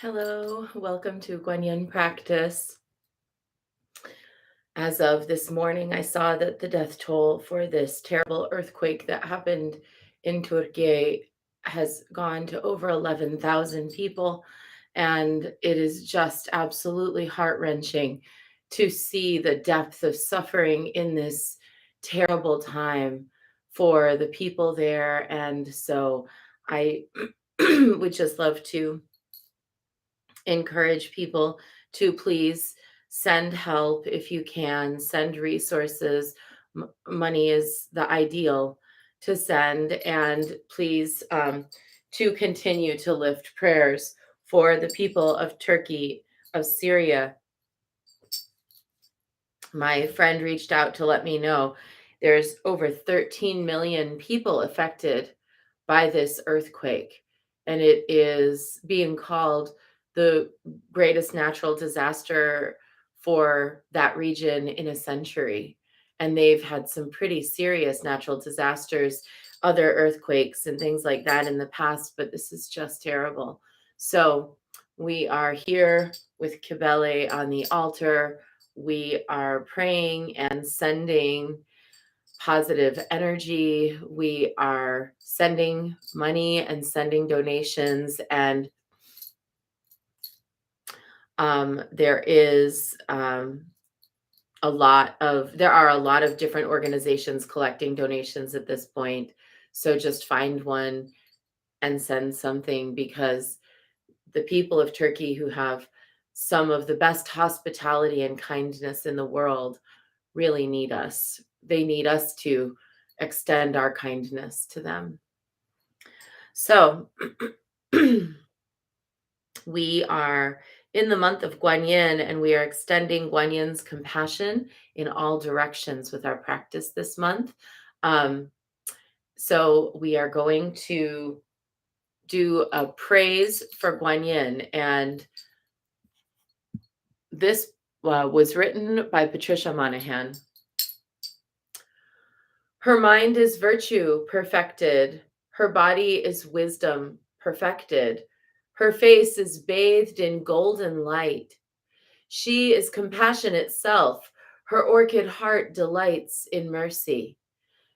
Hello, welcome to Guanyin practice. As of this morning, I saw that the death toll for this terrible earthquake that happened in Turkey has gone to over 11,000 people. And it is just absolutely heart wrenching to see the depth of suffering in this terrible time for the people there. And so I would just love to encourage people to please send help if you can, send resources. Money is the ideal to send, and please to continue to lift prayers for the people of Turkey, of Syria. My friend reached out to let me know there's over 13 million people affected by this earthquake, and it is being called the greatest natural disaster for that region in a century. And they've had some pretty serious natural disasters, other earthquakes and things like that in the past, but this is just terrible. So we are here with Kibele on the altar. We are praying and sending positive energy. We are sending money and sending donations. And there is there are a lot of different organizations collecting donations at this point. So just find one and send something, because the people of Turkey, who have some of the best hospitality and kindness in the world, really need us. They need us to extend our kindness to them. So we are in the month of Guanyin, and we are extending Guanyin's compassion in all directions with our practice this month. So we are going to do a praise for Guanyin, and this was written by Patricia Monahan. Her mind is virtue perfected. Her body is wisdom perfected. Her face is bathed in golden light. She is compassion itself. Her orchid heart delights in mercy.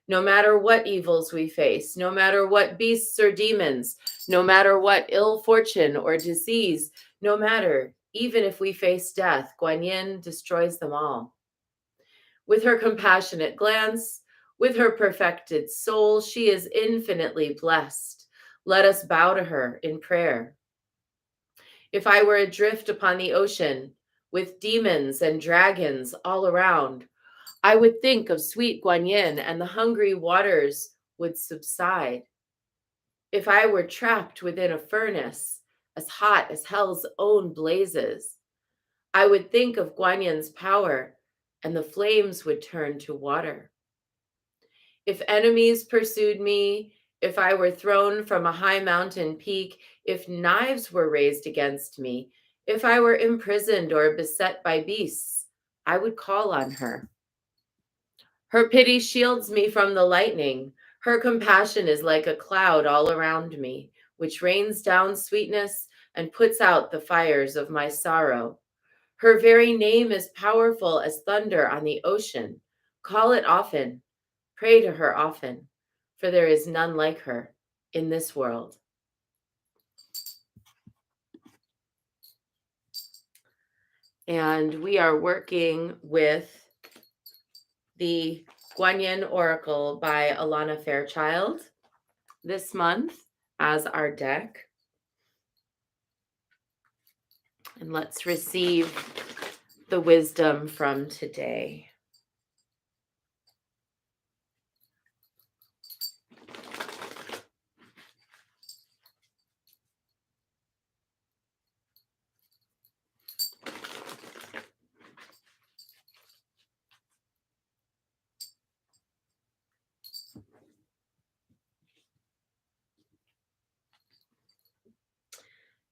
No matter what evils we face, no matter what beasts or demons, no matter what ill fortune or disease, no matter, even if we face death, Guanyin destroys them all. With her compassionate glance, with her perfected soul, she is infinitely blessed. Let us bow to her in prayer. If I were adrift upon the ocean with demons and dragons all around, I would think of sweet Guanyin, and the hungry waters would subside. If I were trapped within a furnace as hot as hell's own blazes, I would think of Guanyin's power, and the flames would turn to water. If enemies pursued me, if I were thrown from a high mountain peak, if knives were raised against me, if I were imprisoned or beset by beasts, I would call on her. Her pity shields me from the lightning. Her compassion is like a cloud all around me, which rains down sweetness and puts out the fires of my sorrow. Her very name is powerful as thunder on the ocean. Call it often. Pray to her often, for there is none like her in this world. And we are working with the Guanyin Oracle by Alana Fairchild this month as our deck. And let's receive the wisdom from today.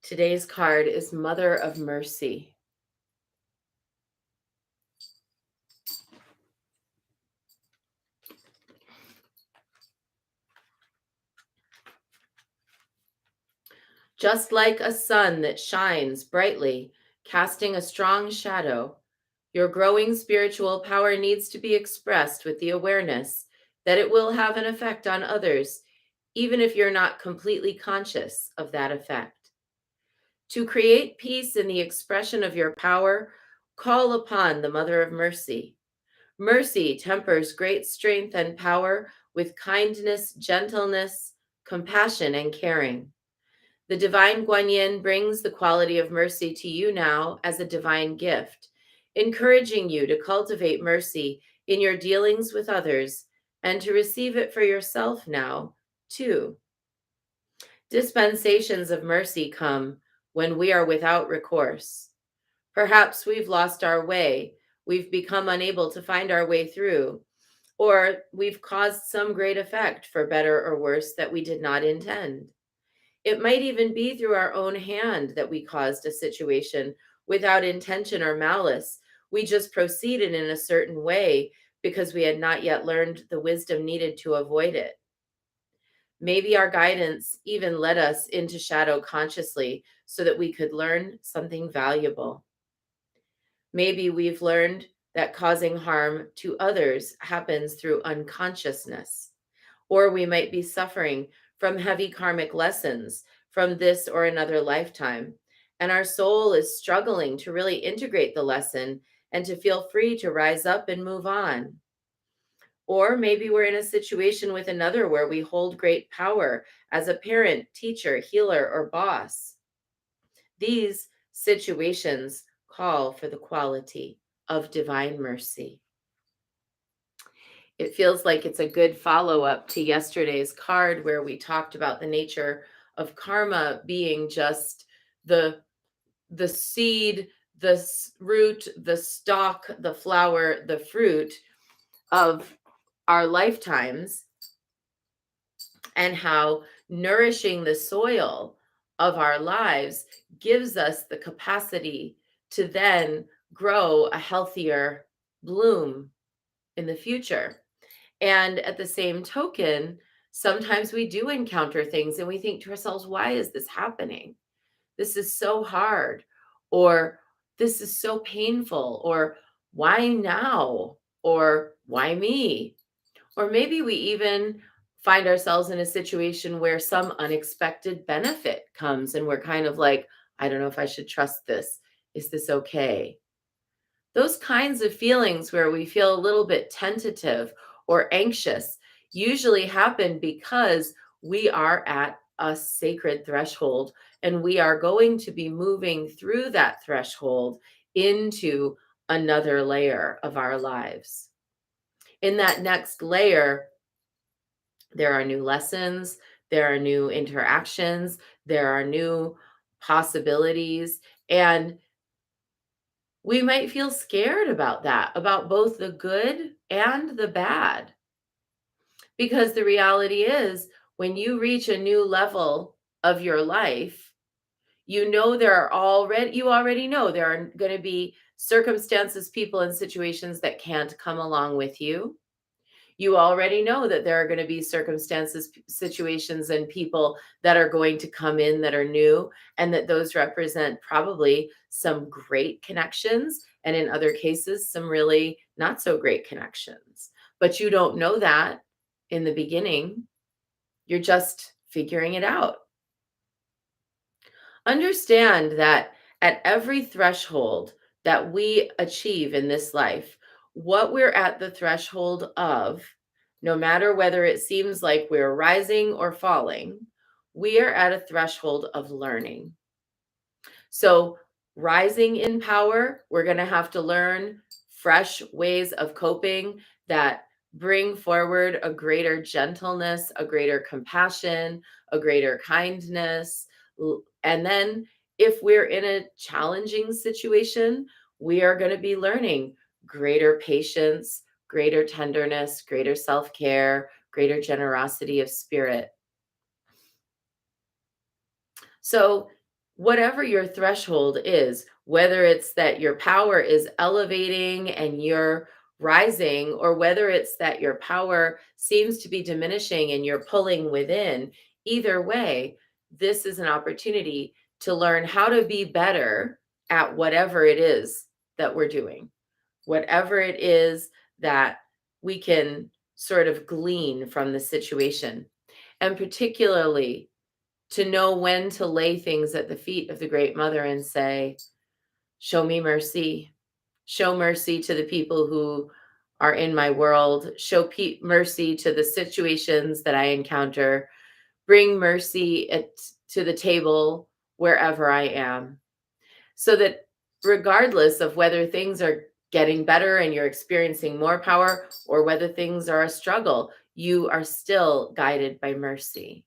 Today's card is Mother of Mercy. Just like a sun that shines brightly, casting a strong shadow, your growing spiritual power needs to be expressed with the awareness that it will have an effect on others, even if you're not completely conscious of that effect. To create peace in the expression of your power, call upon the Mother of Mercy. Mercy tempers great strength and power with kindness, gentleness, compassion, and caring. The divine Guan Yin brings the quality of mercy to you now as a divine gift, encouraging you to cultivate mercy in your dealings with others and to receive it for yourself now, too. Dispensations of mercy come when we are without recourse. Perhaps we've lost our way, we've become unable to find our way through, or we've caused some great effect, for better or worse, that we did not intend. It might even be through our own hand that we caused a situation without intention or malice. We just proceeded in a certain way because we had not yet learned the wisdom needed to avoid it. Maybe our guidance even led us into shadow consciously so that we could learn something valuable. Maybe we've learned that causing harm to others happens through unconsciousness, or we might be suffering from heavy karmic lessons from this or another lifetime, and our soul is struggling to really integrate the lesson and to feel free to rise up and move on. Or maybe we're in a situation with another where we hold great power as a parent, teacher, healer, or boss. These situations call for the quality of divine mercy. It feels like it's a good follow up to yesterday's card where we talked about the nature of karma being just the seed, the root, the stalk, the flower, the fruit of our lifetimes, and how nourishing the soil of our lives gives us the capacity to then grow a healthier bloom in the future. And at the same token, sometimes we do encounter things and we think to ourselves, why is this happening? This is so hard, or this is so painful, or why now, or why me? Or maybe we even find ourselves in a situation where some unexpected benefit comes and we're kind of like, I don't know if I should trust this. Is this okay? Those kinds of feelings where we feel a little bit tentative or anxious usually happen because we are at a sacred threshold and we are going to be moving through that threshold into another layer of our lives. In that next layer, there are new lessons, there are new interactions, there are new possibilities, and we might feel scared about that, about both the good and the bad. Because the reality is, when you reach a new level of your life, you already know there are going to be circumstances, people, and situations that can't come along with you. You already know that there are going to be circumstances, situations, and people that are going to come in that are new, and that those represent probably some great connections, and in other cases, some really not so great connections. But you don't know that in the beginning. You're just figuring it out. Understand that at every threshold that we achieve in this life, what we're at the threshold of, no matter whether it seems like we're rising or falling, we are at a threshold of learning. So, rising in power, we're going to have to learn fresh ways of coping that bring forward a greater gentleness, a greater compassion, a greater kindness. And then, if we're in a challenging situation, we are going to be learning greater patience, greater tenderness, greater self care, greater generosity of spirit. So, whatever your threshold is, whether it's that your power is elevating and you're rising, or whether it's that your power seems to be diminishing and you're pulling within, either way, this is an opportunity to learn how to be better at whatever it is that we're doing, whatever it is that we can sort of glean from the situation. And particularly to know when to lay things at the feet of the Great Mother and say, show me mercy. Show mercy to the people who are in my world. Show mercy to the situations that I encounter. Bring mercy to the table wherever I am. So that regardless of whether things are getting better and you're experiencing more power or whether things are a struggle, you are still guided by mercy.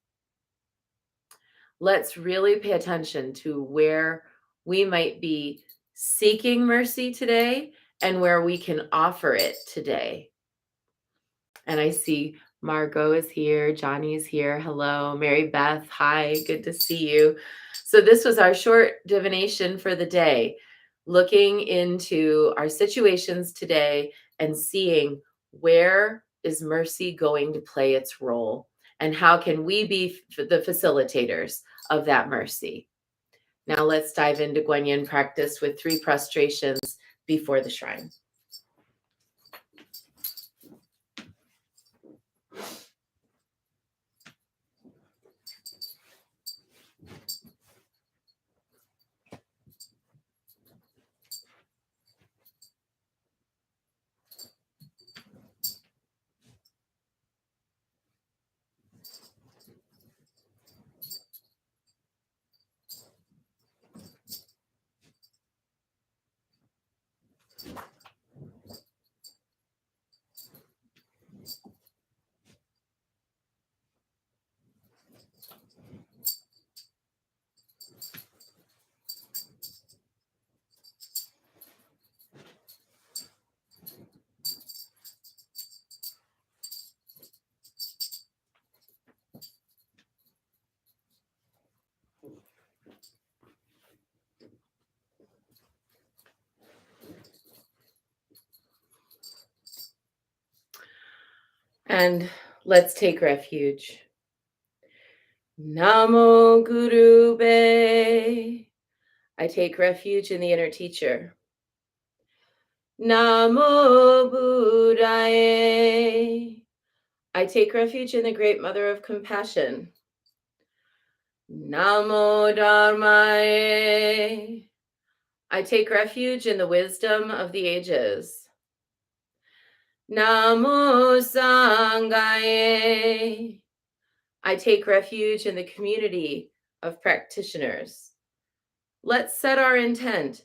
Let's really pay attention to where we might be seeking mercy today and where we can offer it today. And I see Margot is here, Johnny is here. Hello, Mary Beth. Hi, good to see you. So this was our short divination for the day, looking into our situations today and seeing where is mercy going to play its role and how can we be the facilitators of that mercy. Now let's dive into Guanyin practice with 3 prostrations before the shrine. And let's take refuge. Namo Guru Be. I take refuge in the inner teacher. Namo Buddhaye. I take refuge in the Great Mother of Compassion. Namo Dharmaye. I take refuge in the wisdom of the ages. Namo Sanghaye. I take refuge in the community of practitioners. Let's set our intent,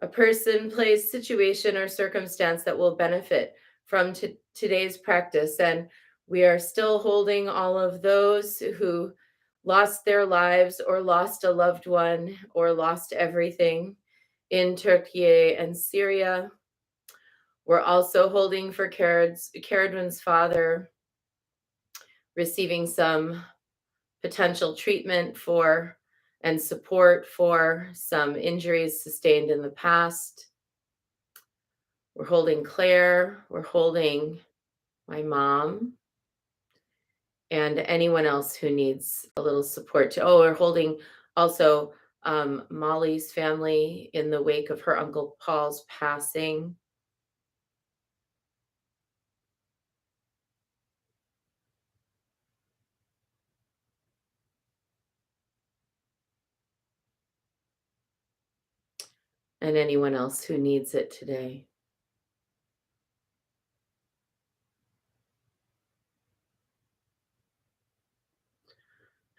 a person, place, situation, or circumstance that will benefit from today's practice. And we are still holding all of those who lost their lives or lost a loved one or lost everything in Turkey and Syria. We're also holding for Caradwin's father, receiving some potential treatment for and support for some injuries sustained in the past. We're holding Claire, we're holding my mom, and anyone else who needs a little support. We're holding also Molly's family in the wake of her Uncle Paul's passing. And anyone else who needs it today.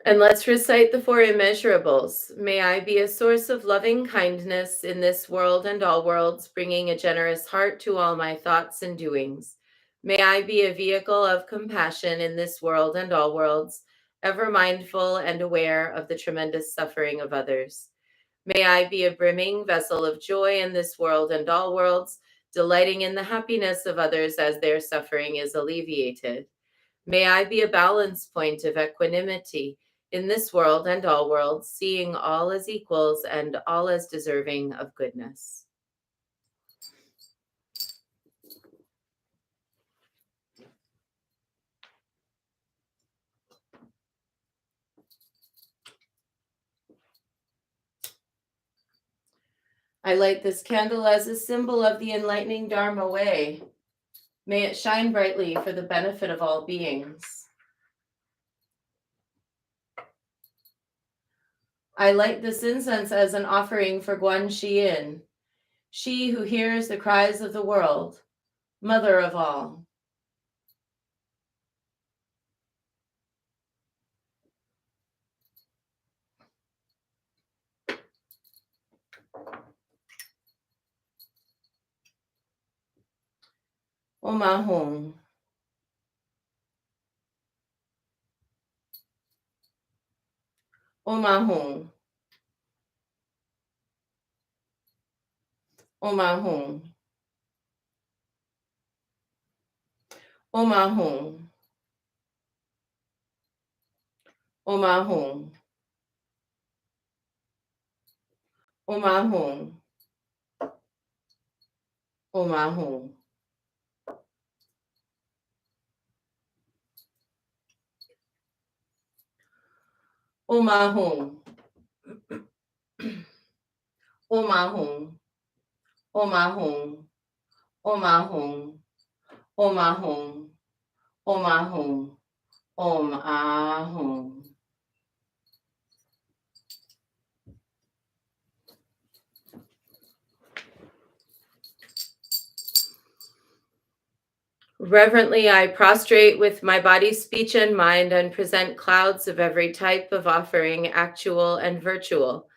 And let's recite the 4 immeasurables. May I be a source of loving kindness in this world and all worlds, bringing a generous heart to all my thoughts and doings. May I be a vehicle of compassion in this world and all worlds, ever mindful and aware of the tremendous suffering of others. May I be a brimming vessel of joy in this world and all worlds, delighting in the happiness of others as their suffering is alleviated. May I be a balance point of equanimity in this world and all worlds, seeing all as equals and all as deserving of goodness. I light this candle as a symbol of the enlightening Dharma way. May it shine brightly for the benefit of all beings. I light this incense as an offering for Guan Yin, she who hears the cries of the world, mother of all. Om Ahum. Om Ahum. Om Ahum. Om Ahum. Om Ahum. Om Ahum. Om Ahum. Om Ahum. Om Ahum. Om Ahum. Om Ahum. Om Ahum. Om Ahum. Om Ahum. Reverently, I prostrate with my body, speech, and mind and present clouds of every type of offering, actual and virtual.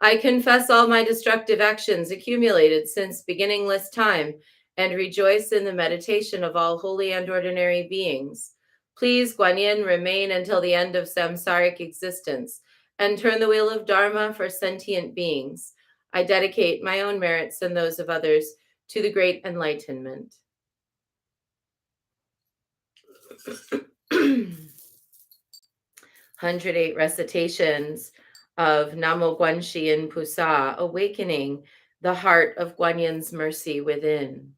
I confess all my destructive actions accumulated since beginningless time and rejoice in the meditation of all holy and ordinary beings. Please, Guan Yin, remain until the end of samsaric existence and turn the wheel of Dharma for sentient beings. I dedicate my own merits and those of others to the great enlightenment. 108 recitations of Namo Guanxi Yin Pusa, awakening the heart of Guan Yin's mercy within.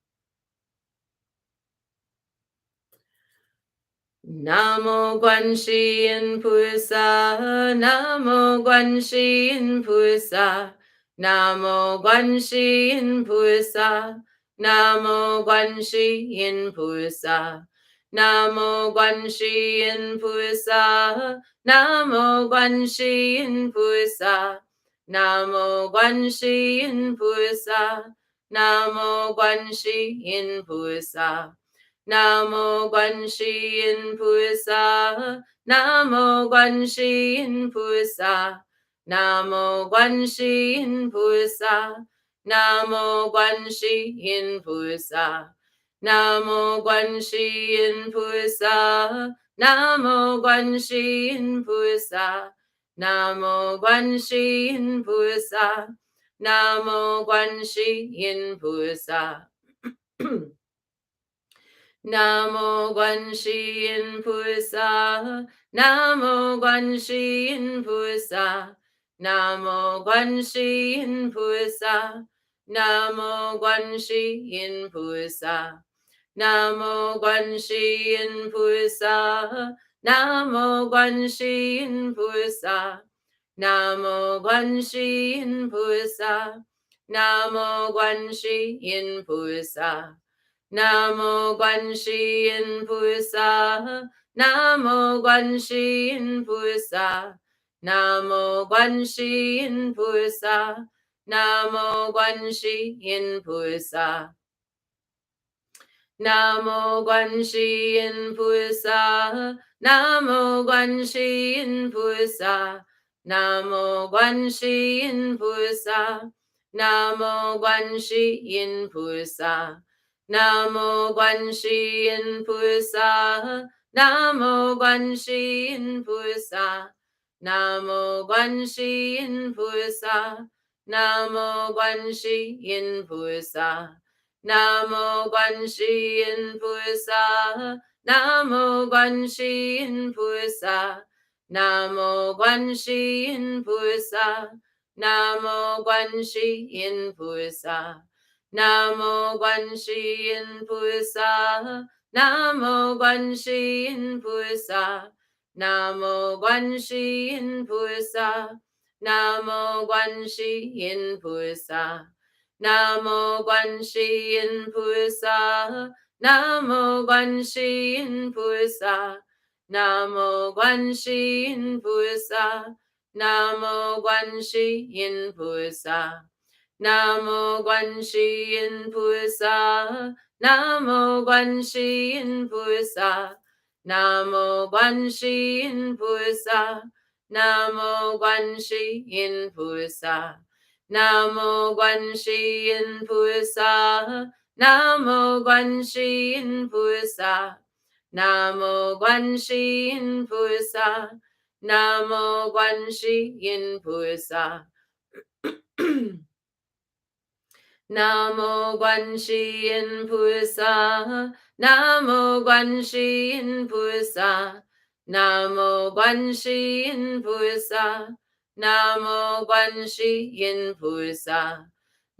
Namo Guanxi Yin Pusa, Namo Guanxi Yin Pusa, Namo Guanxi Yin Pusa, Namo Guanxi Yin Pusa. Namo Guanxi Yin Pusa, Namo Guanxi Yin Pusa, Namo Guanxi Yin Pusa, Namo Guanxi Yin Pusa, Namo Guanxi Yin Pusa, Namo Guanxi Yin Pusa, Namo Guanxi Yin Pusa, Namo Guanxi Yin Pusa. Namo Guanxi Yin Pusa, Namo Guanxi Yin Pusa, Namo Guanxi Yin Pusa, Namo Guanxi Yin Pusa. Namo Guanxi Yin Pusa, Namo Guanxi Yin Pusa, Namo Guanxi Yin Pusa, Namo Guanxi Yin Pusa. Namo Guanxi Yin Pusa, Namo Guanxi Yin Pusa, Namo Guanxi Yin Pusa, Namo Guanxi Yin Pusa, Namo Guanxi Yin Pusa, Namo Guanxi Yin Pusa, Namo Guanxi Yin Pusa, Namo Guanxi Yin Pusa. Namo Guanxi Yin Pusa, Namo Guanxi Yin Pusa, Namo Guanxi Yin Pusa, Namo Guanxi Yin Pusa, Namo Guanxi Yin Pusa, Namo Guanxi Yin Pusa, Namo Guanxi Yin Pusa, Namo Guanxi Yin Pusa. Namo Guanxi Yin Pusa, Namo Guanxi Yin Pusa, Namo Guanxi Yin Pusa, Namo Guanxi Yin Pusa, Namo Guanxi Yin Pusa, Namo Guanxi Yin Pusa, Namo Guanxi Yin Pusa, Namo Guanxi Yin Pusa. Namo Guanxi Yin Pusa, Namo Guanxi Yin Pusa, Namo Guanxi Yin Pusa, Namo Guanxi Yin Pusa, Namo Guanxi Yin Pusa, Namo Guanxi Yin Pusa, Namo Guanxi Yin Pusa, Namo Guanxi Yin Pusa. Namo Guanxi Yin Pusa, Namo Guanxi Yin Pusa, Namo Guanxi Yin Pusa, Namo Guanxi Yin Pusa. Namo Guanxi Yin Pusa, Namo Guanxi Yin Pusa, Namo Guanxi Yin Pusa, Namo Guanxi Yin Pusa,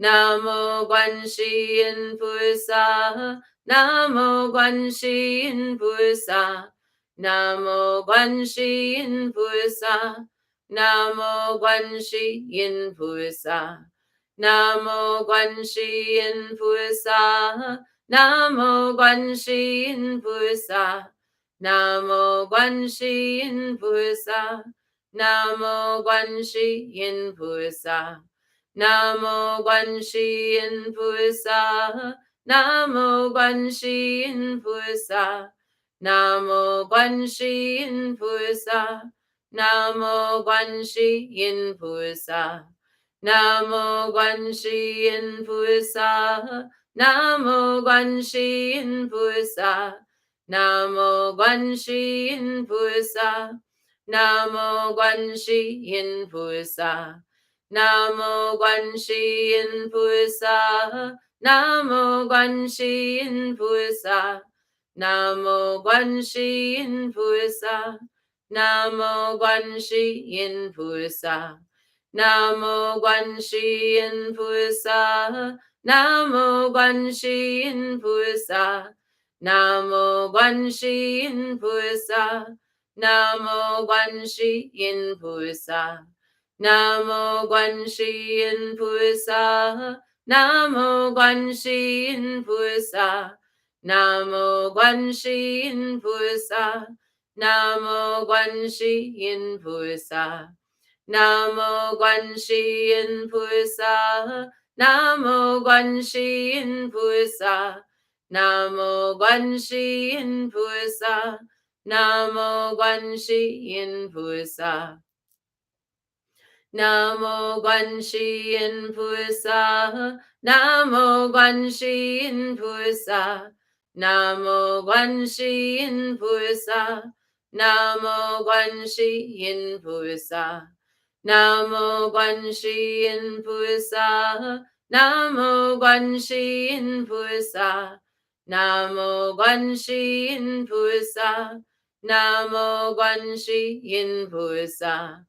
Namo Guanxi Yin Pusa, Namo Guanxi Yin Pusa, Namo Guanxi Yin Pusa, Namo Guanxi Yin Pusa. Namo Guanxi Yin Pusa, Namo Guanxi Yin Pusa, Namo Guanxi Yin Pusa, Namo Guanxi Yin Pusa, Namo Guanxi Yin Pusa, Namo Guanxi Yin Pusa, Namo Guanxi Yin Pusa, Namo Guanxi Yin Pusa. Namo Guanxi Yin Pusa, Namo Guanxi Yin Pusa, Namo Guanxi Yin Pusa, Namo Guanxi Yin Pusa, Namo Guanxi Yin Pusa, Namo Guanxi Yin Pusa, Namo Guanxi Yin Pusa, Namo Guanxi Yin Pusa. Namo Guanxi Yin Pusa, Namo Guanxi Yin Pusa, Namo Guanxi Yin Pusa, Namo Guanxi Yin Pusa, Namo Guanxi Yin Pusa, Namo Guanxi Yin Pusa, Namo Guanxi Yin Pusa, Namo Guanxi Yin Pusa. Namo Guanxi Yin Pusa, Namo Guanxi Yin Pusa, Namo Guanxi Yin Pusa, Namo Guanxi Yin Pusa. Namo Guanxi Yin Pusa, Namo Guanxi Yin Pusa, Namo Guanxi Yin Pusa, Namo Guanxi Yin Pusa. Namo Guanxi Yin Pusa, Namo Guanxi Yin Pusa, Namo Guanxi Yin Pusa, Namo Guanxi Yin Pusa.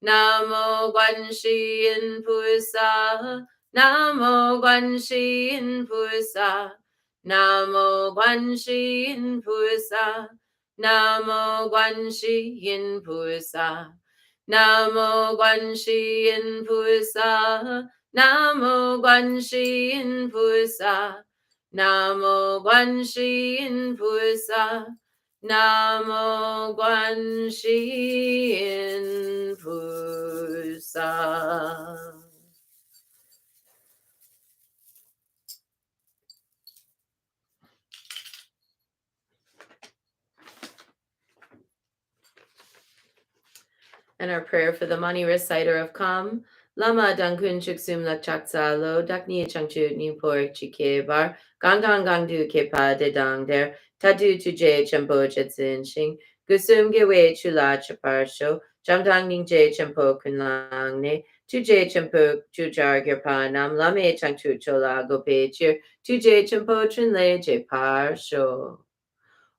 Namo Guanxi Yin Pusa, Namo Guanxi Yin Pusa, Namo Guanxi Yin Pusa, Namo Guanxi Yin Pusa. Namo Guanxi Yin Pusa, Namo Guanxi Yin Pusa, Namo Guanxi Yin Pusa, Namo Guanxi Yin Pusa. And our prayer for the money reciter of Kam. Lama Dankun Chuksum Lakchaksa Lo Dakni Changchu Nipor Chike Bar Gangang Gangdu Kepa de Dang Der Tadu Tuje Champo Chetsin Shing Gusum Gewe Chula Chaparsho Jamdang Ningje Champo Kunlang Ne Tuje Champo Chujar Gerpa Nam Lame Changchu Chola Gope Chir Tuje Champo Trinle Je Parsho.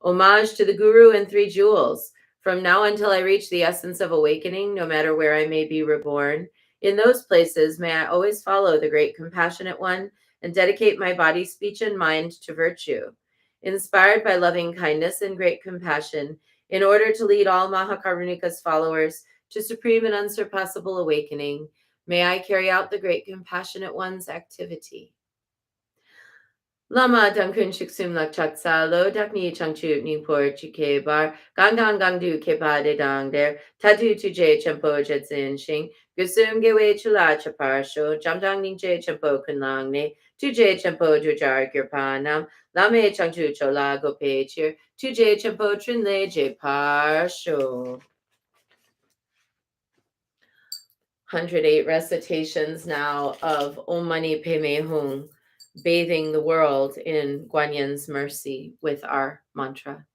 Homage to the Guru and Three Jewels. From now until I reach the essence of awakening, no matter where I may be reborn, in those places may I always follow the great compassionate one and dedicate my body, speech, and mind to virtue. Inspired by loving kindness and great compassion, in order to lead all Mahakarunika's followers to supreme and unsurpassable awakening, May I carry out the Great Compassionate One's activity. Lama Dunkun Shiksum Lakchatsa Lo Dakni Changchu Ningpor Chike Bar Gangang Gangdu Kepa de Dang Der Tatu Tuje Champo Jetsin Shing Gusum Gewe Chula Chaparsho Jamdang Ningje Champo Kunlang Ne Tuje Champo Jujar Girpanam Lame Changchu Chola Gope Chir Tuje Champo Trinle Je Parsho. 108 recitations now of Om Mani Padme Hum, bathing the world in Guanyin's mercy with our mantra.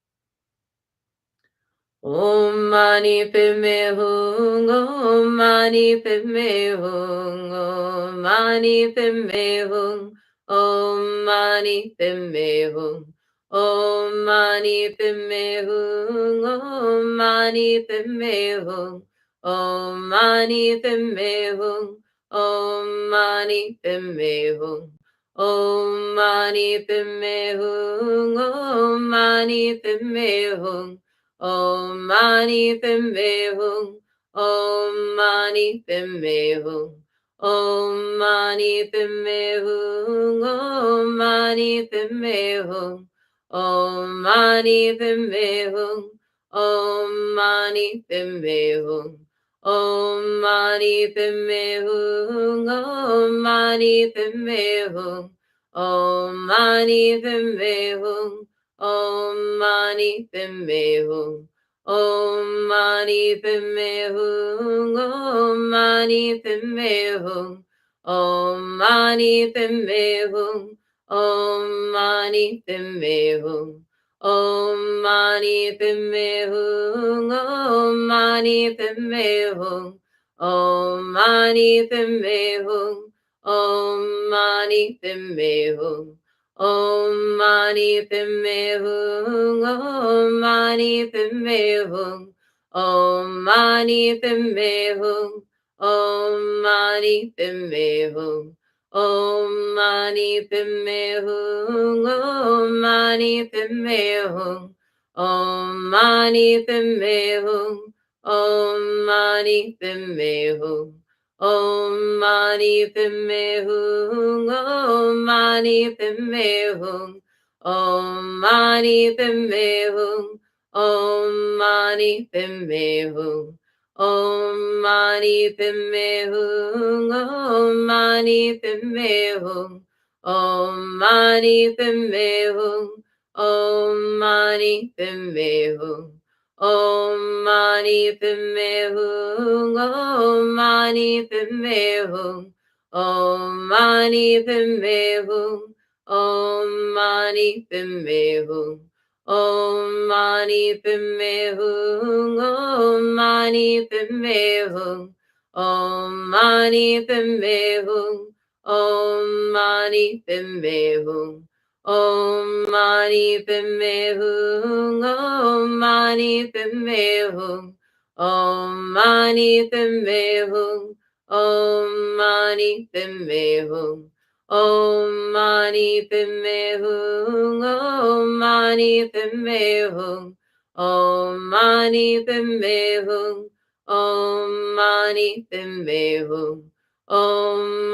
Om Mani Padme Hum, Om Mani Padme Hum, Om Mani Padme Hum, Om Mani Padme Hum, Om Mani Padme Hum, Om Mani Padme Hum. Om Mani Padme Hum, Om Mani Padme Hum, Om Mani Padme Hum, Om Mani Padme Hum, Om Mani Padme Hum, Om Mani Padme Hum, Om Mani Padme Hum, Om Mani Padme Hum, Om Mani Padme Hum, Om Mani Padme Hum. Om Mani Padme Hum, Om Mani Padme Hum, Om Mani Padme Hum, Om Mani Padme Hum, Om Mani Padme Hum, Om Mani Padme Hum, Om Mani Padme Hum, Om Mani Padme Hum. Om Mani Padme Hum, Om Mani Padme Hum, Om Mani Padme Hum, Om Mani Padme Hum, Om Mani Padme Hum, Om Mani Padme Hum, Om Mani Padme Hum, Om Mani Padme Hum. Om Mani Padme Hum, Om Mani Padme Hum, Om Mani Padme Hum, Om Mani Padme Hum, Om Mani Padme Hum, Om Mani Padme Hum, Om Mani Padme Hum, Om Mani Padme Hum. Om Mani Padme Hum, Om Mani Padme Hum, Om Mani Padme Hum, Om Mani Padme Hum, Om Mani Padme Hum, Om Mani Padme Hum, Om Mani Padme Hum, Om Mani Padme Hum. Om Mani Padme Hum, Om Mani Padme Hum, Om Mani Padme Hum, Om Mani Padme Hum, Om Mani Padme Hum, Om Mani Padme Hum, Om Mani Padme Hum, Om Mani Padme Hum. Om Mani Padme Hum, Om Mani Padme Hum, Om Mani Padme Hum, Om Mani Padme Hum, Om Mani Padme Hum, Om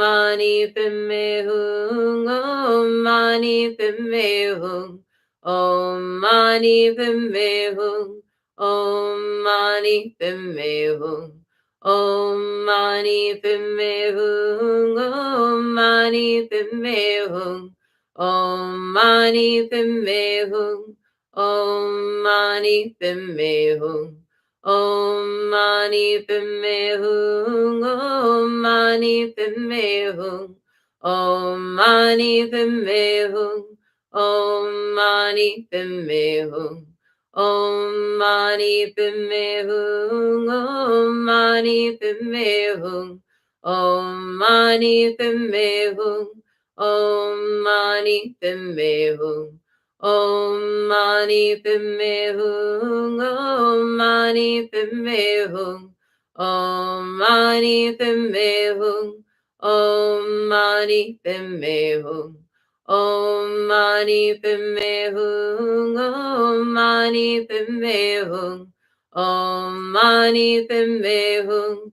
Mani Padme Hum, Om Mani Padme Hum, Om Mani Padme Hum. Om Mani Padme Hum, Om Mani Padme Hum, Om Mani Padme Hum, Om Mani Padme Hum, Om Mani Padme Hum, Om Mani Padme Hum, Om Mani Padme Hum, Om Mani Padme Hum. Om Mani Padme Hum, Om Mani Padme Hum, Om Mani Padme Hum, Om Mani Padme Hum, Om Mani Padme Hum, Om Mani Padme Hum, Om Mani Padme Hum, Om Mani Padme Hum. Om Mani Padme Hum, Om Mani Padme Hum, Om Mani Padme Hum,